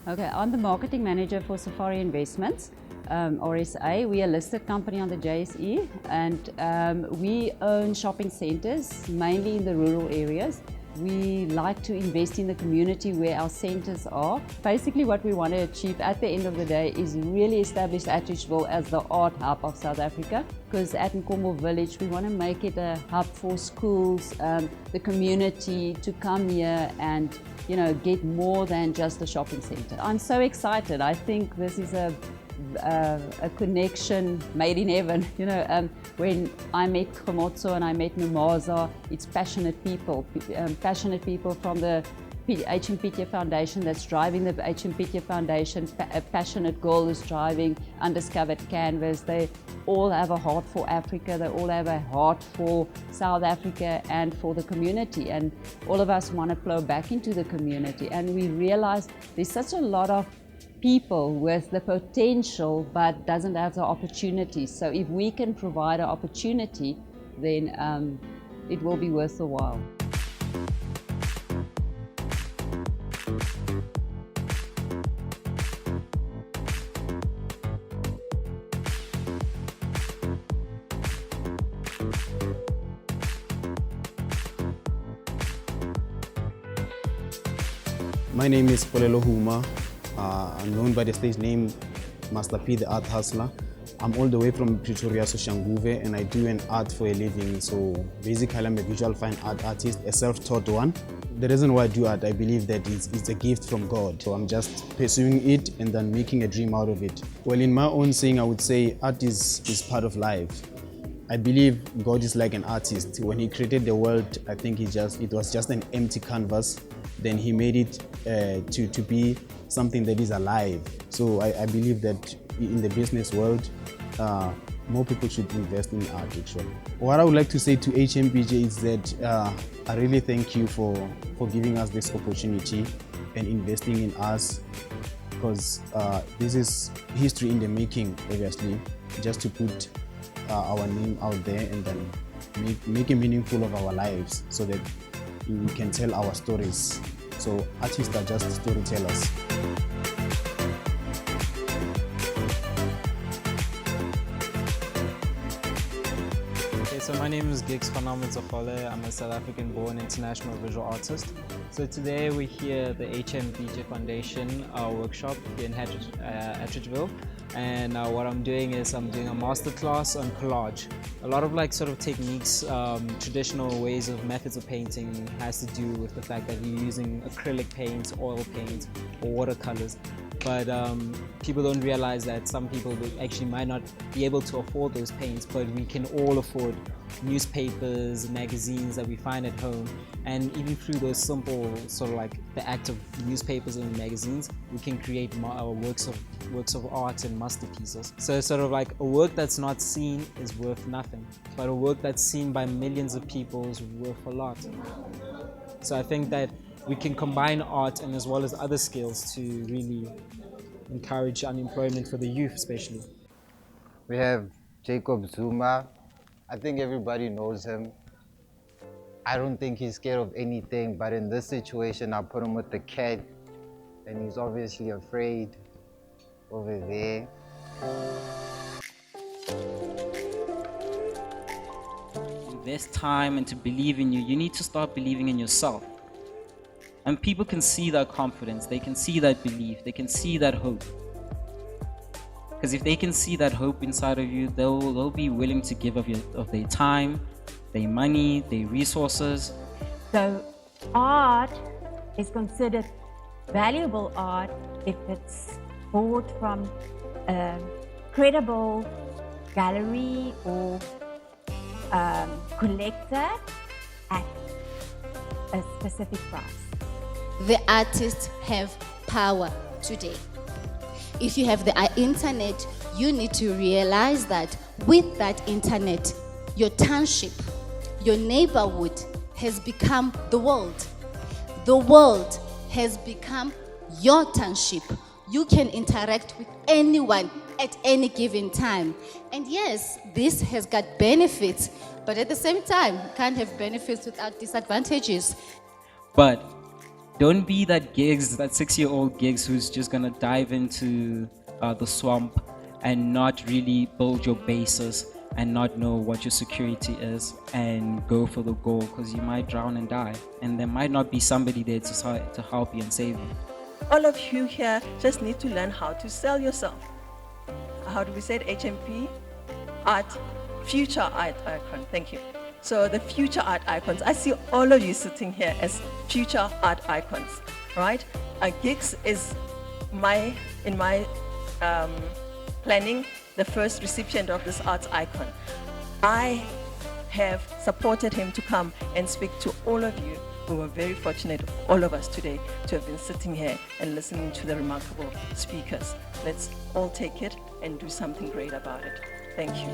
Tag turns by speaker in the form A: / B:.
A: Okay, I'm the marketing manager for Safari Investments, RSA. We are a listed company on the JSE, and we own shopping centres, mainly in the rural areas. We like to invest in the community where our centres are. Basically what we want to achieve at the end of the day is really establish Atteridgeville as the art hub of South Africa, because at Nkombo Village we want to make it a hub for schools, the community to come here and get more than just a shopping centre. I'm so excited. I think this is a connection made in heaven. When I met Kgole and I met Nomaza, it's passionate people from the PITJE Foundation that's driving the PITJE Foundation. A passionate girl is driving Undiscovered Canvas. They all have a heart for Africa. They all have a heart for South Africa and for the community. And all of us want to flow back into the community. And we realize there's such a lot of people with the potential but doesn't have the opportunity. So if we can provide an opportunity, then it will be worth the while.
B: My name is Polelo Huma. I'm known by the stage name Master P, the Art Hustler. I'm all the way from Pretoria, Soshanguve, and I do an art for a living. So basically I'm a visual fine art artist, a self-taught one. The reason why I do art, I believe that it's a gift from God. So I'm just pursuing it and then making a dream out of it. Well, in my own saying, I would say art is part of life. I believe God is like an artist. When he created the world, I think it was just an empty canvas. Then he made it to be something that is alive. So I believe that in the business world, more people should invest in art actually. What I would like to say to HMPJ is that I really thank you for giving us this opportunity and investing in us, because this is history in the making, obviously, just to put our name out there and then make it meaningful of our lives so that we can tell our stories. So artists are just storytellers.
C: Okay, so my name is Kgole. I'm a South African-born international visual artist. So today we're here at the PITJE Foundation, our workshop here in Atteridgeville. And what I'm doing is I'm doing a masterclass on collage. A lot of sort of techniques, traditional ways of methods of painting has to do with the fact that you're using acrylic paint, oil paint, or watercolors. But people don't realize that some people actually might not be able to afford those paints, but we can all afford newspapers, magazines that we find at home, and even through those simple sort of the act of newspapers and magazines, we can create works of art and masterpieces. So sort of a work that's not seen is worth nothing, but a work that's seen by millions of people is worth a lot. So I think that we can combine art and as well as other skills to really encourage unemployment for the youth especially.
D: We have Jacob Zuma. I think everybody knows him. I don't think he's scared of anything, but in this situation, I put him with the cat, and he's obviously afraid over there.
E: Invest time and to believe in you. You need to start believing in yourself. And people can see that confidence, they can see that belief, they can see that hope. Because if they can see that hope inside of you, they'll be willing to give of their time, their money, their resources.
F: So art is considered valuable art if it's bought from a credible gallery or collector at a specific price.
G: The artists have power today. If you have the internet, you need to realize that with that internet, your township, your neighborhood has become the world. The world has become your township. You can interact with anyone at any given time. And yes, this has got benefits, but at the same time, you can't have benefits without disadvantages.
E: But Don't be that Gigs, that 6-year-old Gigs who's just gonna dive into the swamp and not really build your basis and not know what your security is and go for the goal, because you might drown and die. And there might not be somebody there to help you and save you.
H: All of you here just need to learn how to sell yourself. How do we say it? HMP? Art, future art icon. Thank you. So the future art icons, I see all of you sitting here as future art icons, right? Gigs is in my planning, the first recipient of this arts icon. I have supported him to come and speak to all of you. We were very fortunate, all of us today, to have been sitting here and listening to the remarkable speakers. Let's all take it and do something great about it. Thank you.